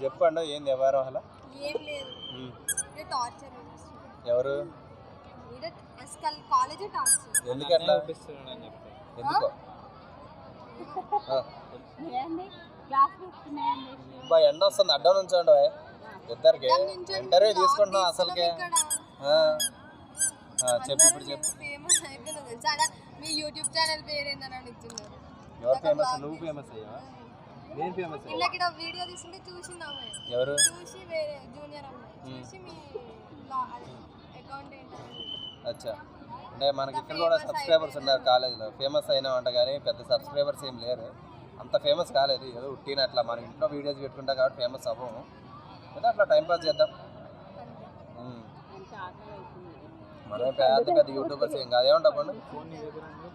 చెప్పండి ఏంది వ్యవహారం అలా ఏం లేదు ఇది టార్చర్ ఎవరు ఇది అసలు కాలేజ్ టార్చర్ ఎందుకట్లా ఎందుకో బా ఎండ వస్తుంది అడ్డం నుంచోండి ఇద్దరికి ఇంటర్వ్యూ తీసుకుంటున్నాం అసలుకే చెప్పు ఇప్పుడు చెప్పు ఫేమస్ అయిపోయింది తెలుసా మీ యూట్యూబ్ ఛానల్ పేరు ఏందని అడుగుతున్నారు ఎవరు ఫేమస్ నువ్వు ఫేమస్ అయ్యావా నేను ఫేమస్ అయ్యా ఇలా ఇక్కడ వీడియో తీసుకుంటే చూసిందాము ఎవరు చూసి వేరే జూనియర్ అమ్మాయి చూసి మీ అకౌంట్ ఏంటని అచ్చా అంటే మనకి ఇక్కడ కూడా సబ్స్క్రైబర్స్ ఉన్నారు కాలేజీలో ఫేమస్ అయినామంట కానీ పెద్ద సబ్స్క్రైబర్స్ ఏం లేరు అంత ఫేమస్ కాలేదు ఏదో ఉట్టిన అట్లా మన ఇంట్లో వీడియోస్ పెట్టుకుంటాం కాబట్టి ఫేమస్ అవ్వము ఏదో అట్లా టైంపాస్ చేద్దాం మనం పెద్ద పెద్ద యూట్యూబర్స్ ఏం కాదు ఏమంటాం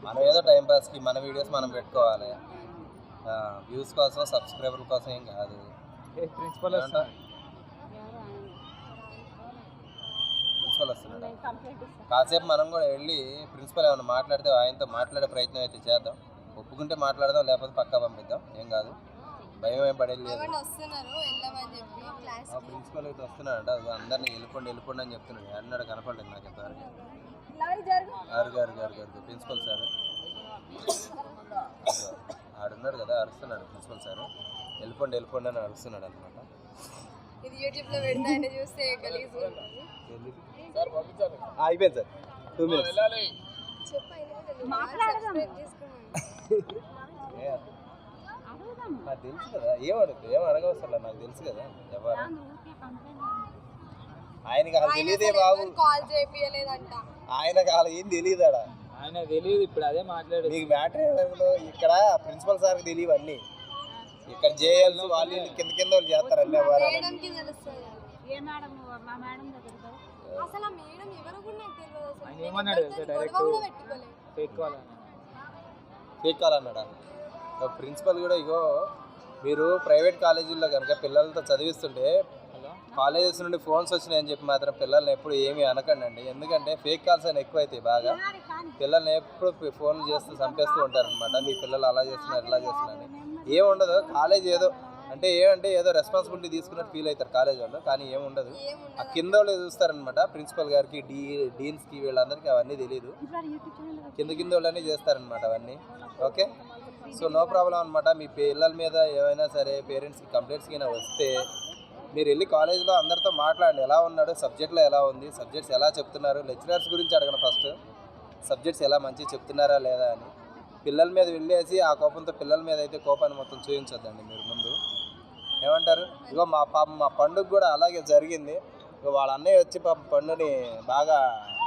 మనం ఏదో టైంపాస్కి మన వీడియోస్ మనం పెట్టుకోవాలి వ్యూస్ కోసం సబ్స్క్రైబర్ కోసం ఏం కాదు ప్రిన్సిపల్ వస్తున్నాడు కాసేపు మనం కూడా వెళ్ళి ప్రిన్సిపల్ ఏమైనా మాట్లాడితే ఆయనతో మాట్లాడే ప్రయత్నం అయితే చేద్దాం ఒప్పుకుంటే మాట్లాడదాం లేకపోతే పక్కా పంపిద్దాం ఏం కాదు భయం ఏం పడేది లేదు ప్రిన్సిపల్ అయితే వస్తున్నాడంట అందరినీ వెళ్ళిపోండి అని చెప్తున్నాడు అన్నాడు కనపడలేదు నాకు ఎంతవరకు గారు ప్రిన్సిపల్ సార్ ఆడున్నాడు కదా అరుస్తున్నాడు ప్రిన్సిపల్ సార్ వెళ్ళిపోండి అని అరుస్తున్నాడు అనమాట ఇది యూట్యూబ్ లో పెడతాంటే చూస్తే గలీజ్ అయిపోయింది సార్ 2 minutes నాకు తెలుసు కదా ఏం అడగవసరం నాకు తెలుసు కదా ఎవరు ఆయనకి అసలు తెలియదే బాబు కాల్ చేయలేదంట ఆయనకి అలా ఏం తెలియదాడా ఆయన తెలియదు ఇప్పుడు అదే మాట్లాడు మీకు మ్యాటర్ ఇక్కడ ప్రిన్సిపల్ సార్కి తెలియవు అన్నీ ఇక్కడ జేఎల్స్ వాళ్ళు కింద వాళ్ళు చేస్తారు అన్నీ ఫేక్కాలన్నాడా ప్రిన్సిపల్ కూడా ఇగో మీరు ప్రైవేట్ కాలేజీల్లో కనుక పిల్లలతో చదివిస్తుంటే కాలేజెస్ నుండి ఫోన్స్ వచ్చినాయని చెప్పి మాత్రం పిల్లల్ని ఎప్పుడు ఏమీ అనకండి ఎందుకంటే ఫేక్ కాల్స్ అని ఎక్కువ అవుతాయి బాగా పిల్లల్ని ఎప్పుడు ఫోన్లు చేస్తూ చంపేస్తూ ఉంటారనమాట మీ పిల్లలు అలా చేస్తున్నారు ఇలా చేస్తున్నారు ఏముండదు కాలేజ్ ఏమంటే ఏదో రెస్పాన్సిబిలిటీ తీసుకున్నట్టు ఫీల్ అవుతారు కాలేజ్ వాళ్ళు కానీ ఏముండదు ఆ కింద వాళ్ళు చూస్తారనమాట ప్రిన్సిపల్ గారికి డీన్స్కి వీళ్ళందరికీ అవన్నీ తెలియదు కింద వాళ్ళని చేస్తారనమాట అవన్నీ ఓకే సో నో ప్రాబ్లం అనమాట మీ పిల్లల మీద ఏమైనా సరే పేరెంట్స్కి కంప్లైంట్స్ కింద వస్తే మీరు వెళ్ళి కాలేజ్లో అందరితో మాట్లాడండి ఎలా ఉన్నాడు సబ్జెక్ట్లో ఎలా ఉంది సబ్జెక్ట్స్ ఎలా చెప్తున్నారు లెక్చరర్స్ గురించి అడగండి ఫస్ట్ సబ్జెక్ట్స్ ఎలా మంచిగా చెప్తున్నారా లేదా అని పిల్లల మీద వెళ్ళేసి ఆ కోపంతో పిల్లల మీద అయితే కోపాన్ని మొత్తం చూపించొద్దండి మీరు ముందు ఏమంటారు ఇగో మా పండుగ కూడా అలాగే జరిగింది ఇగో వాళ్ళ అన్నయ్య వచ్చి పండుని బాగా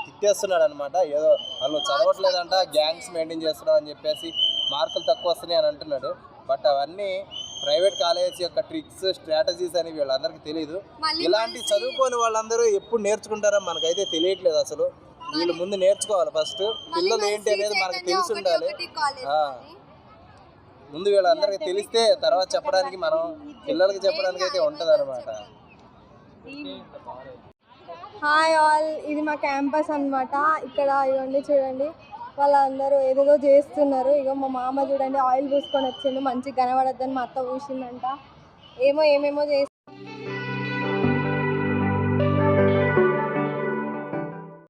తిట్టేస్తున్నాడు అనమాట ఏదో వాళ్ళు చదవట్లేదంట గ్యాంగ్స్ మెయింటైన్ చేస్తున్నాం అని చెప్పేసి మార్కులు తక్కువ వస్తున్నాయి అని అంటున్నాడు బట్ అవన్నీ ప్రైవేట్ కాలేజ్ యొక్క ట్రిక్స్ స్ట్రాటజీస్ అని వీళ్ళందరికీ తెలియదు ఇలాంటి చదువుకోని వాళ్ళందరూ ఎప్పుడు నేర్చుకుంటారో మనకైతే తెలియట్లేదు అసలు వీళ్ళు ముందు నేర్చుకోవాలి ఫస్ట్ పిల్లలు ఏంటి అనేది మనకు తెలిసి ఉండాలి ముందు వీళ్ళందరికీ తెలిస్తే తర్వాత చెప్పడానికి మనం పిల్లలకి చెప్పడానికి అయితే ఉంటుంది అనమాట హాయ్ ఆల్ ఇది మా క్యాంపస్ అనమాట ఇక్కడ ఇవ్వండి చూడండి వాళ్ళందరూ ఏదేదో చేస్తున్నారు ఇక మా మామ చూడండి ఆయిల్ పూసుకొని వచ్చిండు మంచిగా కనబడద్దని మా అత్త పూసిందంట ఏమేమో చేసి